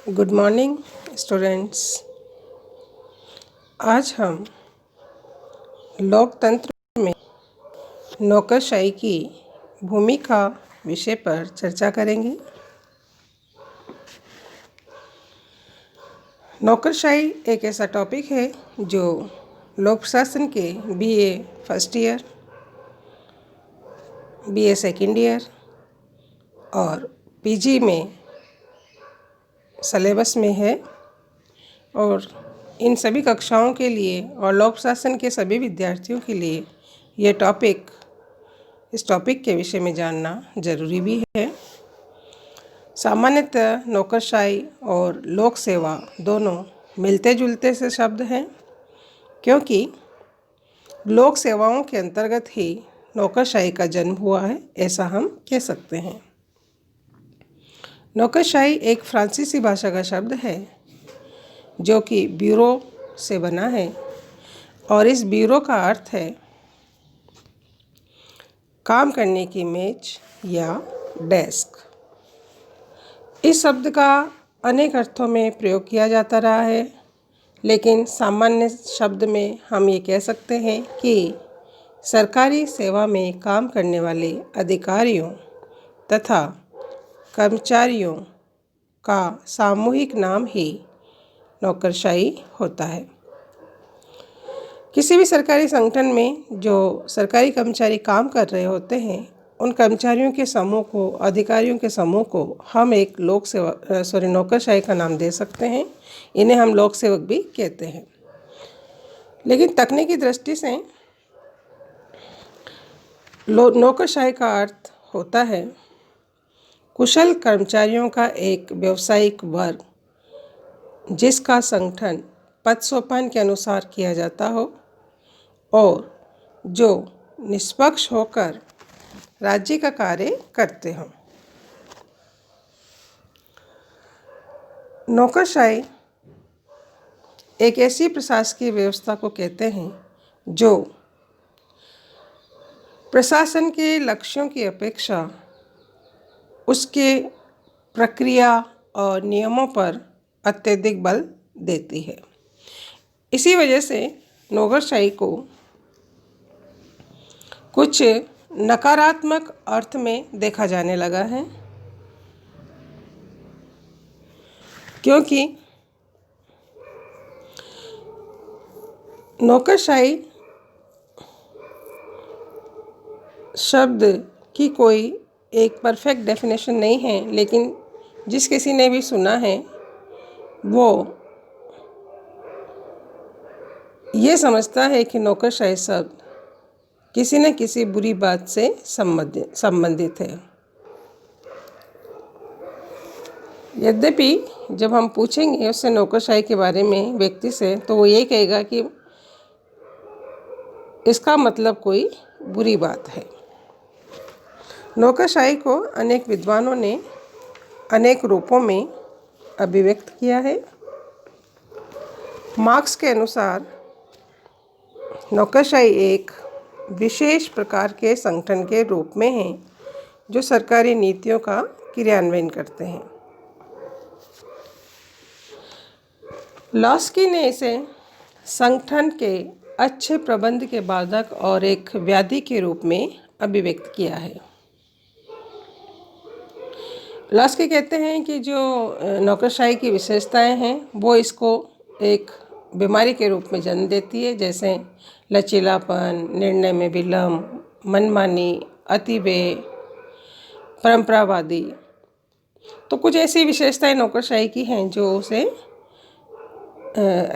Good morning students. आज हम लोकतंत्र में नौकरशाही की भूमिका विषय पर चर्चा करेंगे। नौकरशाही एक ऐसा टॉपिक है जो लोक प्रशासन के BA first year, BA second year और पीजी में सिलेबस में है और इन सभी कक्षाओं के लिए और लोक प्रशासन के सभी विद्यार्थियों के लिए इस टॉपिक के विषय में जानना जरूरी भी है। सामान्यतः नौकरशाही और लोक सेवा दोनों मिलते जुलते से शब्द हैं, क्योंकि लोक सेवाओं के अंतर्गत ही नौकरशाही का जन्म हुआ है, ऐसा हम कह सकते हैं। नौकरशाही एक फ्रांसीसी भाषा का शब्द है जो कि ब्यूरो से बना है और इस ब्यूरो का अर्थ है काम करने की मेज या डेस्क। इस शब्द का अनेक अर्थों में प्रयोग किया जाता रहा है, लेकिन सामान्य शब्द में हम ये कह सकते हैं कि सरकारी सेवा में काम करने वाले अधिकारियों तथा कर्मचारियों का सामूहिक नाम ही नौकरशाही होता है। किसी भी सरकारी संगठन में जो सरकारी कर्मचारी काम कर रहे होते हैं, उन कर्मचारियों के समूह को, अधिकारियों के समूह को हम एक नौकरशाही का नाम दे सकते हैं। इन्हें हम लोक सेवक भी कहते हैं। लेकिन तकनीकी दृष्टि से नौकरशाही का अर्थ होता है कुशल कर्मचारियों का एक व्यावसायिक वर्ग जिसका संगठन पद सोपान के अनुसार किया जाता हो और जो निष्पक्ष होकर राज्य का कार्य करते हों। नौकरशाही एक ऐसी प्रशासकीय व्यवस्था को कहते हैं जो प्रशासन के लक्ष्यों की अपेक्षा उसके प्रक्रिया और नियमों पर अत्यधिक बल देती है। इसी वजह से नौकरशाही को कुछ नकारात्मक अर्थ में देखा जाने लगा है, क्योंकि नौकरशाही शब्द की कोई एक परफेक्ट डेफिनेशन नहीं है, लेकिन जिस किसी ने भी सुना है वो ये समझता है कि नौकरशाही शब्द किसी न किसी बुरी बात से संबंधित है। यद्यपि जब हम पूछेंगे उससे नौकरशाही के बारे में व्यक्ति से, तो वो ये कहेगा कि इसका मतलब कोई बुरी बात है। नौकरशाही को अनेक विद्वानों ने अनेक रूपों में अभिव्यक्त किया है। मार्क्स के अनुसार नौकरशाही एक विशेष प्रकार के संगठन के रूप में है जो सरकारी नीतियों का क्रियान्वयन करते हैं। लॉस्की ने इसे संगठन के अच्छे प्रबंध के बाधक और एक व्याधि के रूप में अभिव्यक्त किया है। लॉस्की कहते हैं कि जो नौकरशाही की विशेषताएं हैं वो इसको एक बीमारी के रूप में जन्म देती है, जैसे लचीलापन, निर्णय में विलंब, मनमानी, अतिव्यय, परंपरावादी। तो कुछ ऐसी विशेषताएं नौकरशाही की हैं जो उसे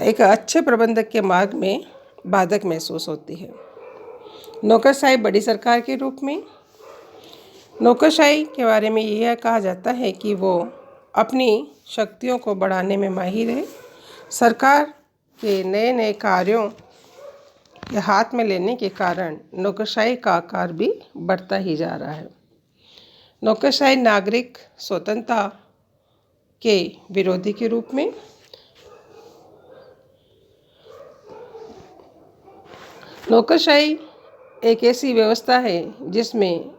एक अच्छे प्रबंधक के मार्ग में बाधक महसूस होती है। नौकरशाही बड़ी सरकार के रूप में, नौकरशाही के बारे में यह कहा जाता है कि वो अपनी शक्तियों को बढ़ाने में माहिर है। सरकार के नए नए कार्यों के हाथ में लेने के कारण नौकरशाही का आकार भी बढ़ता ही जा रहा है। नौकरशाही नागरिक स्वतंत्रता के विरोधी के रूप में, नौकरशाही एक ऐसी व्यवस्था है जिसमें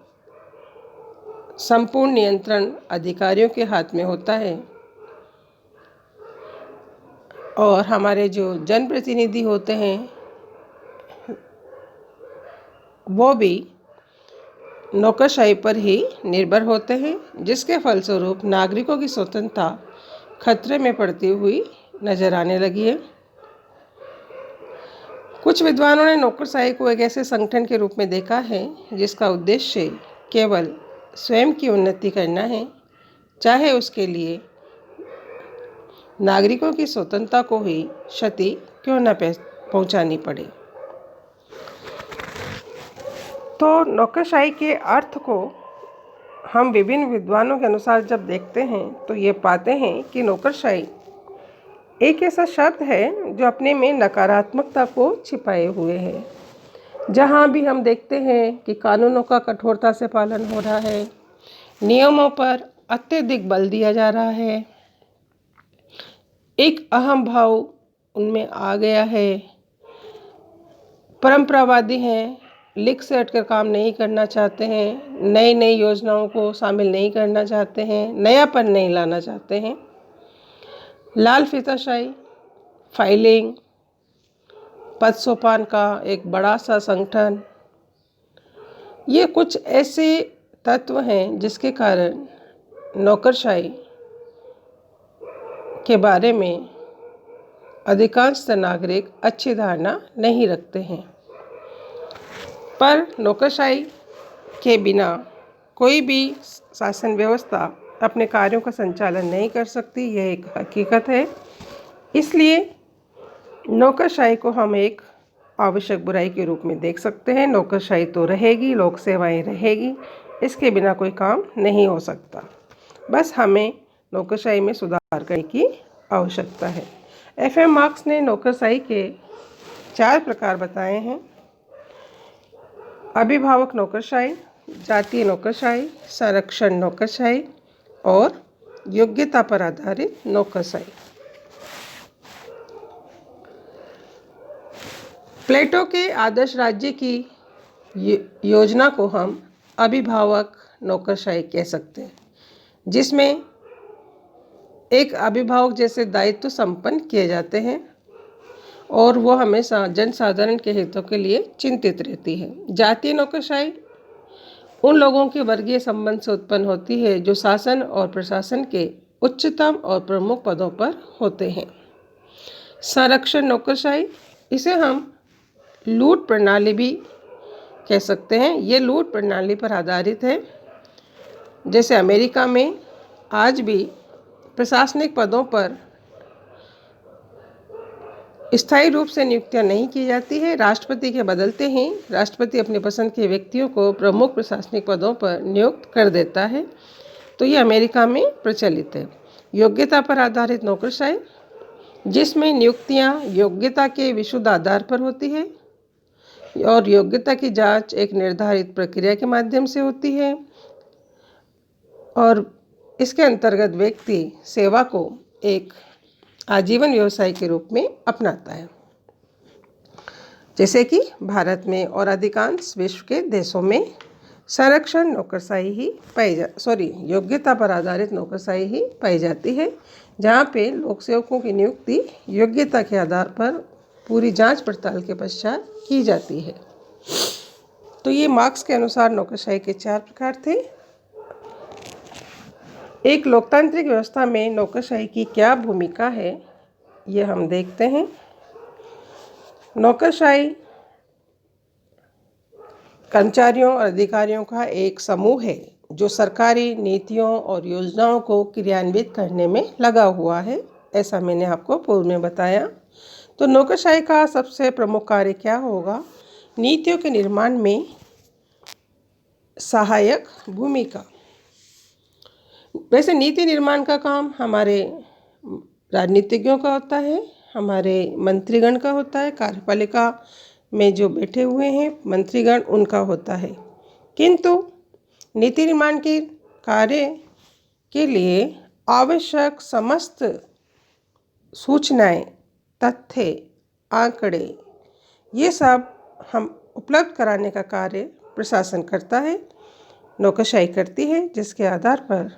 संपूर्ण नियंत्रण अधिकारियों के हाथ में होता है और हमारे जो जनप्रतिनिधि होते हैं वो भी नौकरशाही पर ही निर्भर होते हैं, जिसके फलस्वरूप नागरिकों की स्वतंत्रता खतरे में पड़ती हुई नजर आने लगी है। कुछ विद्वानों ने नौकरशाही को एक ऐसे संगठन के रूप में देखा है जिसका उद्देश्य केवल स्वयं की उन्नति करना है, चाहे उसके लिए नागरिकों की स्वतंत्रता को ही क्षति क्यों न पहुंचानी पड़े। तो नौकरशाही के अर्थ को हम विभिन्न विद्वानों के अनुसार जब देखते हैं तो ये पाते हैं कि नौकरशाही एक ऐसा शब्द है जो अपने में नकारात्मकता को छिपाए हुए है। जहाँ भी हम देखते हैं कि कानूनों का कठोरता से पालन हो रहा है, नियमों पर अत्यधिक बल दिया जा रहा है, एक अहम भाव उनमें आ गया है, परंपरावादी हैं, लिख से हटकर काम नहीं करना चाहते हैं, नई नई योजनाओं को शामिल नहीं करना चाहते हैं, नयापन नहीं लाना चाहते हैं, लाल फीताशाही, फाइलिंग, पद सोपान का एक बड़ा सा संगठन, ये कुछ ऐसे तत्व हैं जिसके कारण नौकरशाही के बारे में अधिकांश नागरिक अच्छी धारणा नहीं रखते हैं। पर नौकरशाही के बिना कोई भी शासन व्यवस्था अपने कार्यों का संचालन नहीं कर सकती, यह एक हकीकत है। इसलिए नौकरशाही को हम एक आवश्यक बुराई के रूप में देख सकते हैं। नौकरशाही तो रहेगी, लोक सेवाएं रहेगी, इसके बिना कोई काम नहीं हो सकता। बस हमें नौकरशाही में सुधार करने की आवश्यकता है। FM मार्क्स ने नौकरशाही के 4 प्रकार बताए हैं: अभिभावक नौकरशाही, जातीय नौकरशाही, संरक्षण नौकरशाही और योग्यता पर आधारित नौकरशाही। प्लेटो के आदर्श राज्य की योजना को हम अभिभावक नौकरशाही कह सकते हैं, जिसमें एक अभिभावक जैसे दायित्व संपन्न किए जाते हैं और वो हमेशा जनसाधारण के हितों के लिए चिंतित रहती है। जातीय नौकरशाही उन लोगों के वर्गीय संबंध से उत्पन्न होती है जो शासन और प्रशासन के उच्चतम और प्रमुख पदों पर होते हैं। संरक्षण नौकरशाही, इसे हम लूट प्रणाली भी कह सकते हैं। ये लूट प्रणाली पर आधारित है। जैसे अमेरिका में आज भी प्रशासनिक पदों पर स्थायी रूप से नियुक्तियां नहीं की जाती है। राष्ट्रपति के बदलते ही राष्ट्रपति अपनी पसंद के व्यक्तियों को प्रमुख प्रशासनिक पदों पर नियुक्त कर देता है। तो ये अमेरिका में प्रचलित है। योग्यता पर आधारित नौकरशाही, जिसमें नियुक्तियां योग्यता के विशुद्ध आधार पर होती है और योग्यता की जांच एक निर्धारित प्रक्रिया के माध्यम से होती है और इसके अंतर्गत व्यक्ति सेवा को एक आजीवन व्यवसाय के रूप में अपनाता है। जैसे कि भारत में और अधिकांश विश्व के देशों में संरक्षण नौकरशाही ही योग्यता पर आधारित नौकरशाही ही पाई जाती है, जहाँ पे लोक सेवकों की नियुक्ति योग्यता के आधार पर पूरी जांच पड़ताल के पश्चात की जाती है। तो ये मार्क्स के अनुसार नौकरशाही के 4 प्रकार थे। एक लोकतांत्रिक व्यवस्था में नौकरशाही की क्या भूमिका है, ये हम देखते हैं। नौकरशाही कर्मचारियों और अधिकारियों का एक समूह है जो सरकारी नीतियों और योजनाओं को क्रियान्वित करने में लगा हुआ है। ऐसा मैंने आपको पूर्व में बताया। तो नौकरशाही का सबसे प्रमुख कार्य क्या होगा? नीतियों के निर्माण में सहायक भूमिका। वैसे नीति निर्माण का काम हमारे राजनीतिज्ञों का होता है, हमारे मंत्रीगण का होता है, कार्यपालिका में जो बैठे हुए हैं मंत्रीगण उनका होता है। किंतु नीति निर्माण के कार्य के लिए आवश्यक समस्त सूचनाएं, तथ्य, आंकड़े, ये सब हम उपलब्ध कराने का कार्य प्रशासन करता है, नौकरशाही करती है, जिसके आधार पर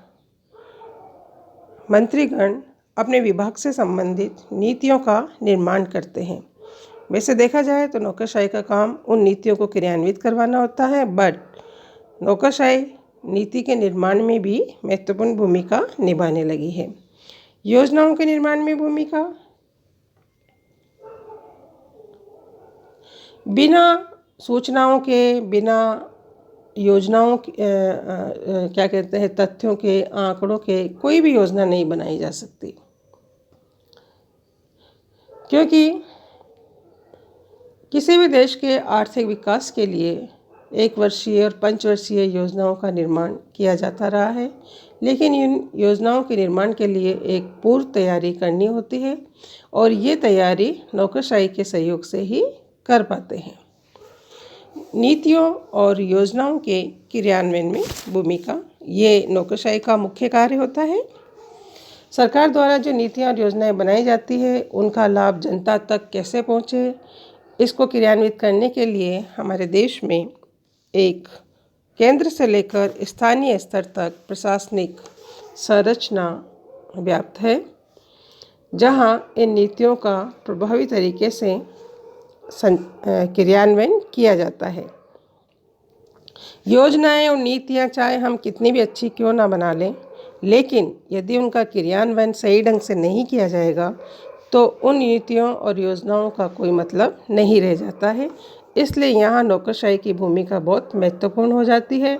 मंत्रीगण अपने विभाग से संबंधित नीतियों का निर्माण करते हैं। वैसे देखा जाए तो नौकरशाही का काम उन नीतियों को क्रियान्वित करवाना होता है, बट नौकरशाही नीति के निर्माण में भी महत्वपूर्ण भूमिका निभाने लगी है। योजनाओं के निर्माण में भूमिका, बिना सूचनाओं के, बिना योजनाओं के क्या कहते हैं, तथ्यों के, आंकड़ों के कोई भी योजना नहीं बनाई जा सकती, क्योंकि किसी भी देश के आर्थिक विकास के लिए 1 वर्षीय और 5 वर्षीय योजनाओं का निर्माण किया जाता रहा है, लेकिन इन योजनाओं के निर्माण के लिए एक पूर्व तैयारी करनी होती है और ये तैयारी नौकरशाही के सहयोग से ही कर पाते हैं। नीतियों और योजनाओं के क्रियान्वयन में भूमिका, ये नौकरशाही का मुख्य कार्य होता है। सरकार द्वारा जो नीतियाँ और योजनाएं बनाई जाती है उनका लाभ जनता तक कैसे पहुँचे, इसको क्रियान्वित करने के लिए हमारे देश में एक केंद्र से लेकर स्थानीय स्तर तक प्रशासनिक संरचना व्याप्त है, जहां इन नीतियों का प्रभावी तरीके से क्रियान्वयन किया जाता है। योजनाएं और नीतियां चाहे हम कितनी भी अच्छी क्यों ना बना लें, लेकिन यदि उनका क्रियान्वयन सही ढंग से नहीं किया जाएगा तो उन नीतियों और योजनाओं का कोई मतलब नहीं रह जाता है। इसलिए यहाँ नौकरशाही की भूमिका बहुत महत्वपूर्ण हो जाती है।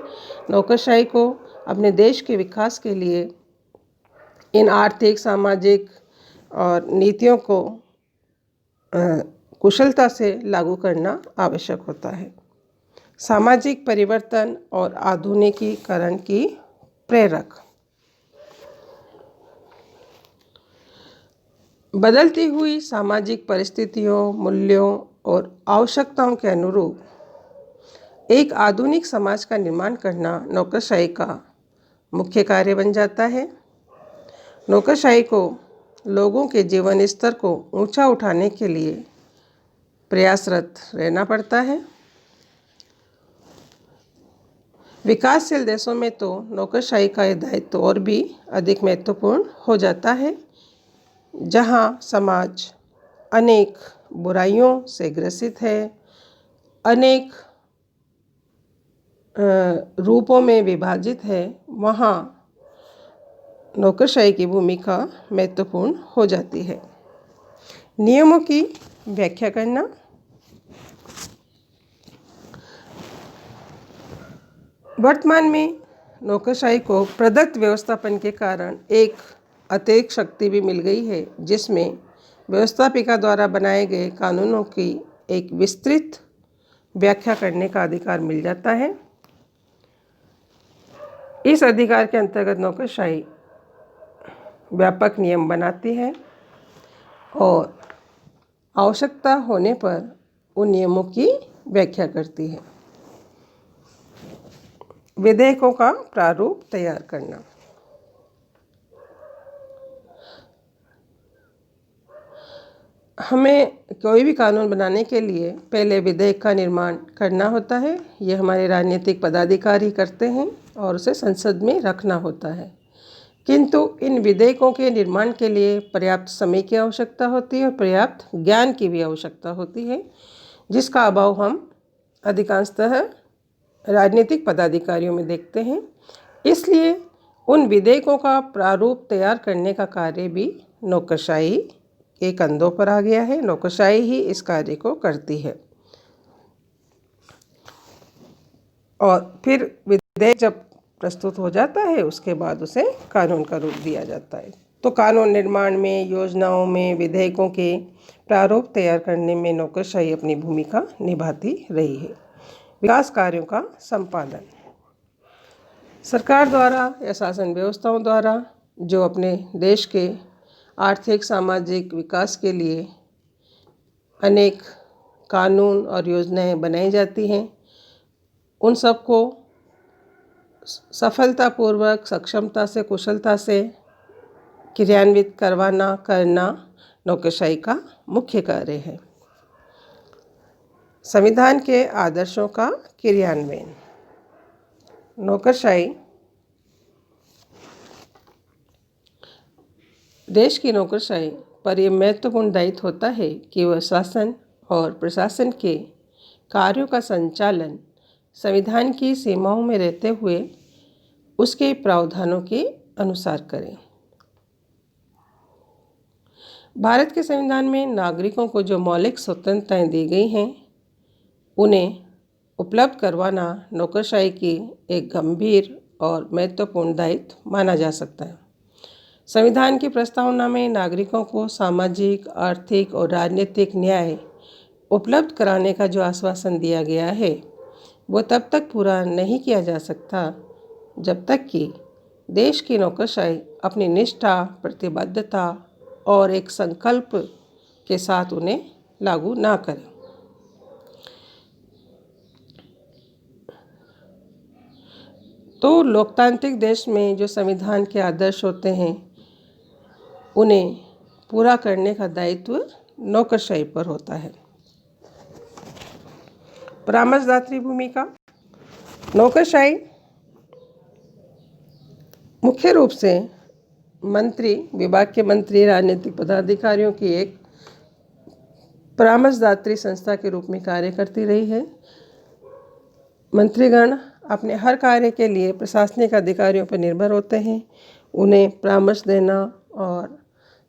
नौकरशाही को अपने देश के विकास के लिए इन आर्थिक, सामाजिक और नीतियों को कुशलता से लागू करना आवश्यक होता है। सामाजिक परिवर्तन और आधुनिकीकरण की प्रेरक, बदलती हुई सामाजिक परिस्थितियों, मूल्यों और आवश्यकताओं के अनुरूप एक आधुनिक समाज का निर्माण करना नौकरशाही का मुख्य कार्य बन जाता है। नौकरशाही को लोगों के जीवन स्तर को ऊंचा उठाने के लिए प्रयासरत रहना पड़ता है। विकासशील देशों में तो नौकरशाही का यह दायित्व और भी अधिक महत्वपूर्ण हो जाता है, जहां समाज अनेक बुराइयों से ग्रसित है, अनेक रूपों में विभाजित है, वहाँ नौकरशाही की भूमिका महत्वपूर्ण हो जाती है। नियमों की व्याख्या करना, वर्तमान में नौकरशाही को प्रदत्त व्यवस्थापन के कारण एक अतिरिक्त शक्ति भी मिल गई है, जिसमें व्यवस्थापिका द्वारा बनाए गए कानूनों की एक विस्तृत व्याख्या करने का अधिकार मिल जाता है। इस अधिकार के अंतर्गत नौकरशाही व्यापक नियम बनाती है और आवश्यकता होने पर उन नियमों की व्याख्या करती है। विधेयकों का प्रारूप तैयार करना, हमें कोई भी कानून बनाने के लिए पहले विधेयक का निर्माण करना होता है। ये हमारे राजनीतिक पदाधिकारी करते हैं और उसे संसद में रखना होता है, किंतु इन विधेयकों के निर्माण के लिए पर्याप्त समय की आवश्यकता होती है और पर्याप्त ज्ञान की भी आवश्यकता होती है, जिसका अभाव हम अधिकांशतः राजनीतिक पदाधिकारियों में देखते हैं। इसलिए उन विधेयकों का प्रारूप तैयार करने का कार्य भी नौकरशाही के कंधों पर आ गया है। नौकरशाही ही इस कार्य को करती है और फिर विधेयक जब प्रस्तुत हो जाता है उसके बाद उसे कानून का रूप दिया जाता है। तो कानून निर्माण में, योजनाओं में, विधेयकों के प्रारूप तैयार करने में नौकरशाही अपनी भूमिका निभाती रही है। विकास कार्यों का संपादन, सरकार द्वारा या शासन व्यवस्थाओं द्वारा जो अपने देश के आर्थिक, सामाजिक विकास के लिए अनेक कानून और योजनाएं बनाई जाती हैं, उन सबको सफलतापूर्वक, सक्षमता से, कुशलता से क्रियान्वित करना नौकरशाही का मुख्य कार्य है। संविधान के आदर्शों का क्रियान्वयन, नौकरशाही देश की नौकरशाही पर यह महत्वपूर्ण दायित्व होता है कि वह शासन और प्रशासन के कार्यों का संचालन संविधान की सीमाओं में रहते हुए उसके प्रावधानों के अनुसार करें। भारत के संविधान में नागरिकों को जो मौलिक स्वतंत्रताएं दी गई हैं उन्हें उपलब्ध करवाना नौकरशाही की एक गंभीर और महत्वपूर्ण दायित्व माना जा सकता है। संविधान की प्रस्तावना में नागरिकों को सामाजिक, आर्थिक और राजनीतिक न्याय उपलब्ध कराने का जो आश्वासन दिया गया है वो तब तक पूरा नहीं किया जा सकता जब तक कि देश की नौकरशाही अपनी निष्ठा, प्रतिबद्धता और एक संकल्प के साथ उन्हें लागू ना करे। तो लोकतांत्रिक देश में जो संविधान के आदर्श होते हैं उन्हें पूरा करने का दायित्व नौकरशाही पर होता है। परामर्शदात्री भूमिका। नौकरशाही मुख्य रूप से मंत्री, विभाग के मंत्री, राजनीतिक पदाधिकारियों की एक परामर्शदात्री संस्था के रूप में कार्य करती रही है। मंत्रीगण अपने हर कार्य के लिए प्रशासनिक अधिकारियों पर निर्भर होते हैं। उन्हें परामर्श देना और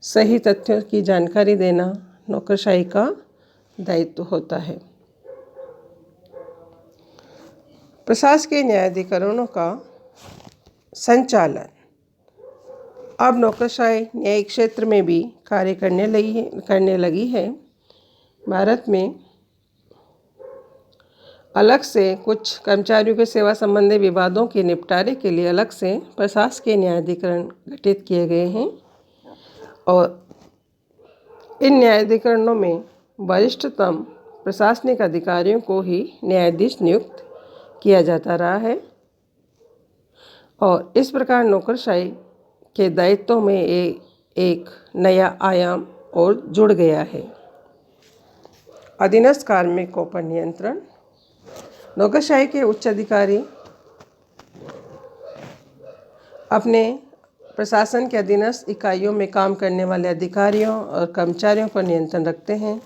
सही तथ्यों की जानकारी देना नौकरशाही का दायित्व होता है। प्रशासकीय न्यायाधिकरणों का संचालन। अब नौकरशाही न्यायिक क्षेत्र में भी कार्य करने लगी है। भारत में अलग से कुछ कर्मचारियों के सेवा संबंधी विवादों के निपटारे के लिए अलग से प्रशासकीय न्यायाधिकरण गठित किए गए हैं और इन न्यायाधिकरणों में वरिष्ठतम प्रशासनिक अधिकारियों को ही न्यायाधीश नियुक्त किया जाता रहा है और इस प्रकार नौकरशाही के दायित्वों में एक नया आयाम और जुड़ गया है। अधीनस्थ कार्मिकों पर नियंत्रण। नौकरशाही के उच्च अधिकारी अपने प्रशासन के अधीनस्थ इकाइयों में काम करने वाले अधिकारियों और कर्मचारियों पर नियंत्रण रखते हैं,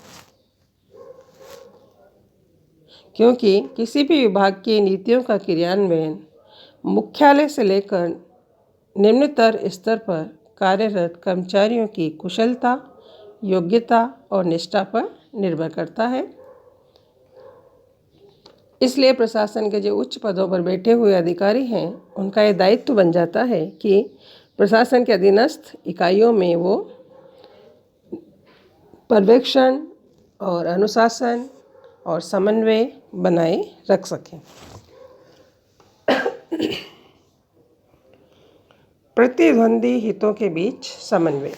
क्योंकि किसी भी विभाग की नीतियों का क्रियान्वयन मुख्यालय से लेकर निम्नतर स्तर पर कार्यरत कर्मचारियों की कुशलता, योग्यता और निष्ठा पर निर्भर करता है। इसलिए प्रशासन के जो उच्च पदों पर बैठे हुए अधिकारी हैं उनका ये दायित्व बन जाता है कि प्रशासन के अधीनस्थ इकाइयों में वो पर्यवेक्षण और अनुशासन और समन्वय बनाए रख सकें। प्रतिद्वंदी हितों के बीच समन्वय।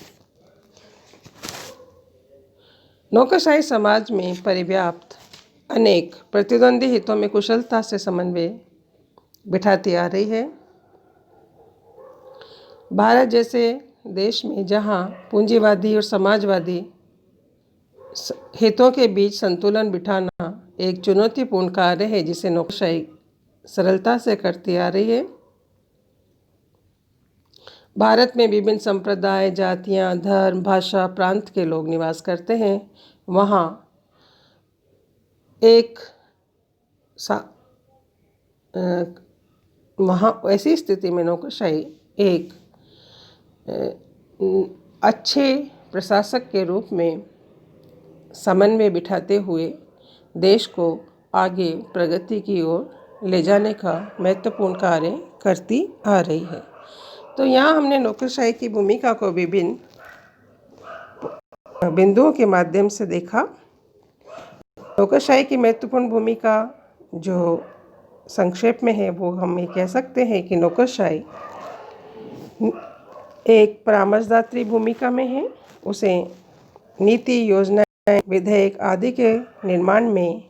नौकरशाही समाज में परिव्याप्त अनेक प्रतिद्वंदी हितों में कुशलता से समन्वय बिठाती आ रही है। भारत जैसे देश में जहां पूंजीवादी और समाजवादी हितों के बीच संतुलन बिठाना एक चुनौतीपूर्ण कार्य है जिसे नौकरशाही सरलता से करती आ रही है। भारत में विभिन्न संप्रदाय, जातियां, धर्म, भाषा, प्रांत के लोग निवास करते हैं। वहाँ ऐसी स्थिति में नौकरशाही एक अच्छे प्रशासक के रूप में समन्वय बिठाते हुए देश को आगे प्रगति की ओर ले जाने का महत्वपूर्ण कार्य करती आ रही है। तो यहाँ हमने नौकरशाही की भूमिका को विभिन्न बिंदुओं के माध्यम से देखा। नौकरशाही की महत्वपूर्ण भूमिका जो संक्षेप में है वो हम ये कह सकते हैं कि नौकरशाही एक परामर्शदात्री भूमिका में है। उसे नीति, योजनाएं, विधेयक आदि के निर्माण में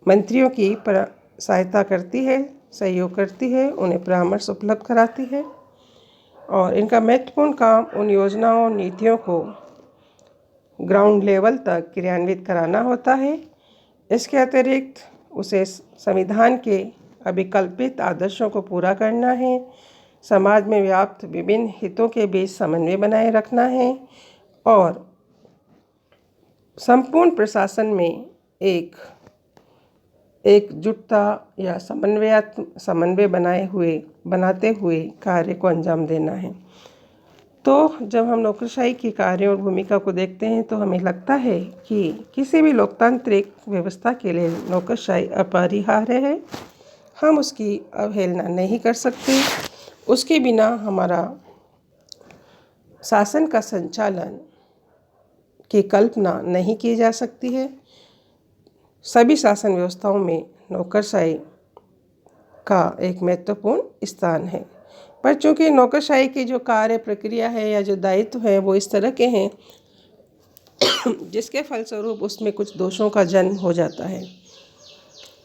मंत्रियों की सहायता करती है, सहयोग करती है, उन्हें परामर्श उपलब्ध कराती है और इनका महत्वपूर्ण काम उन योजनाओं, नीतियों को ग्राउंड लेवल तक क्रियान्वित कराना होता है। इसके अतिरिक्त उसे संविधान के अभिकल्पित आदर्शों को पूरा करना है, समाज में व्याप्त विभिन्न हितों के बीच समन्वय बनाए रखना है और संपूर्ण प्रशासन में एकजुटता या समन्वय बनाते हुए कार्य को अंजाम देना है। तो जब हम नौकरशाही के कार्यों और भूमिका को देखते हैं तो हमें लगता है कि किसी भी लोकतांत्रिक व्यवस्था के लिए नौकरशाही अपरिहार्य है। हम उसकी अवहेलना नहीं कर सकते। उसके बिना हमारा शासन का संचालन की कल्पना नहीं की जा सकती है। सभी शासन व्यवस्थाओं में नौकरशाही का एक महत्वपूर्ण स्थान है, पर चूंकि नौकरशाही की जो कार्य प्रक्रिया है या जो दायित्व है वो इस तरह के हैं जिसके फलस्वरूप उसमें कुछ दोषों का जन्म हो जाता है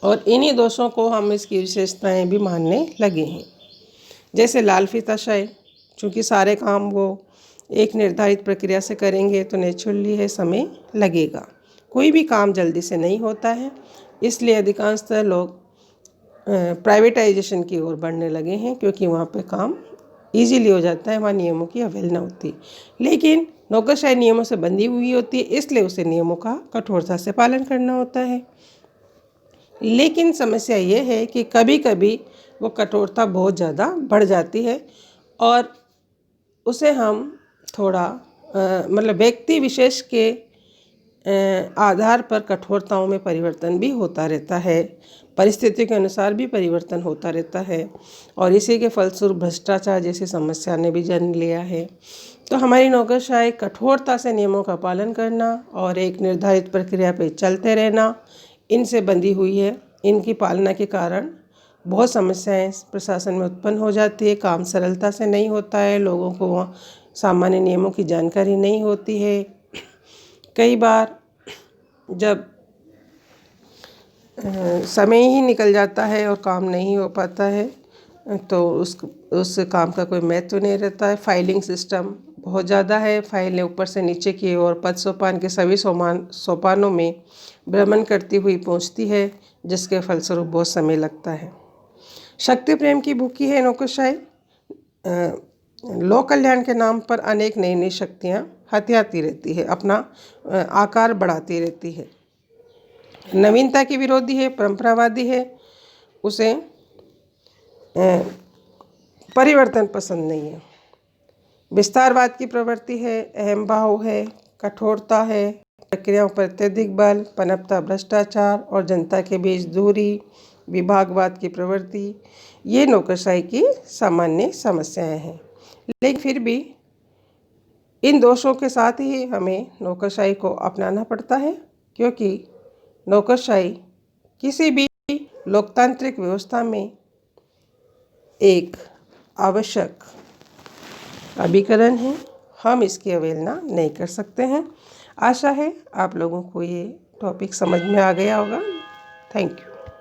और इन्हीं दोषों को हम इसकी विशेषताएं भी मानने लगे हैं। जैसे लाल फीताशाही, चूँकि सारे काम वो एक निर्धारित प्रक्रिया से करेंगे तो नेचुरली है समय लगेगा, कोई भी काम जल्दी से नहीं होता है। इसलिए अधिकांशतः लोग प्राइवेटाइजेशन की ओर बढ़ने लगे हैं, क्योंकि वहाँ पे काम इजीली हो जाता है, वहाँ नियमों की अवहेलना होती है। लेकिन नौकरशाही नियमों से बंधी हुई होती है, इसलिए उसे नियमों का कठोरता से पालन करना होता है। लेकिन समस्या ये है कि कभी कभी वो कठोरता बहुत ज़्यादा बढ़ जाती है और उसे हम थोड़ा मतलब व्यक्ति विशेष के आधार पर कठोरताओं में परिवर्तन भी होता रहता है, परिस्थिति के अनुसार भी परिवर्तन होता रहता है और इसी के फलस्वरूप भ्रष्टाचार जैसी समस्या ने भी जन्म लिया है। तो हमारी नौकरशाही कठोरता से नियमों का पालन करना और एक निर्धारित प्रक्रिया पर चलते रहना, इनसे बंधी हुई है। इनकी पालना के कारण बहुत समस्याएं प्रशासन में उत्पन्न हो जाती है। काम सरलता से नहीं होता है, लोगों को सामान्य नियमों की जानकारी नहीं होती है। कई बार जब समय ही निकल जाता है और काम नहीं हो पाता है तो उस काम का कोई महत्व नहीं रहता है। फाइलिंग सिस्टम बहुत ज़्यादा है, फाइलें ऊपर से नीचे की ओर पद सोपान के सभी सोपानों में भ्रमण करती हुई पहुंचती है, जिसके फलस्वरूप बहुत समय लगता है। शक्ति प्रेम की भूखी है नौकरशाही। लोक कल्याण के नाम पर अनेक नई नई शक्तियाँ हथियाती रहती है, अपना आकार बढ़ाती रहती है। नवीनता की विरोधी है, परंपरावादी है, उसे परिवर्तन पसंद नहीं है। विस्तारवाद की प्रवृत्ति है, अहम भाव है, कठोरता है, प्रक्रियाओं पर अत्यधिक बल, पनपता भ्रष्टाचार और जनता के बीच दूरी, विभागवाद की प्रवृत्ति, ये नौकरशाही की सामान्य समस्याएं हैं। लेकिन फिर भी इन दोषों के साथ ही हमें नौकरशाही को अपनाना पड़ता है, क्योंकि नौकरशाही किसी भी लोकतांत्रिक व्यवस्था में एक आवश्यक अभिकरण है। हम इसकी अवहेलना नहीं कर सकते हैं। आशा है आप लोगों को ये टॉपिक समझ में आ गया होगा। Thank you.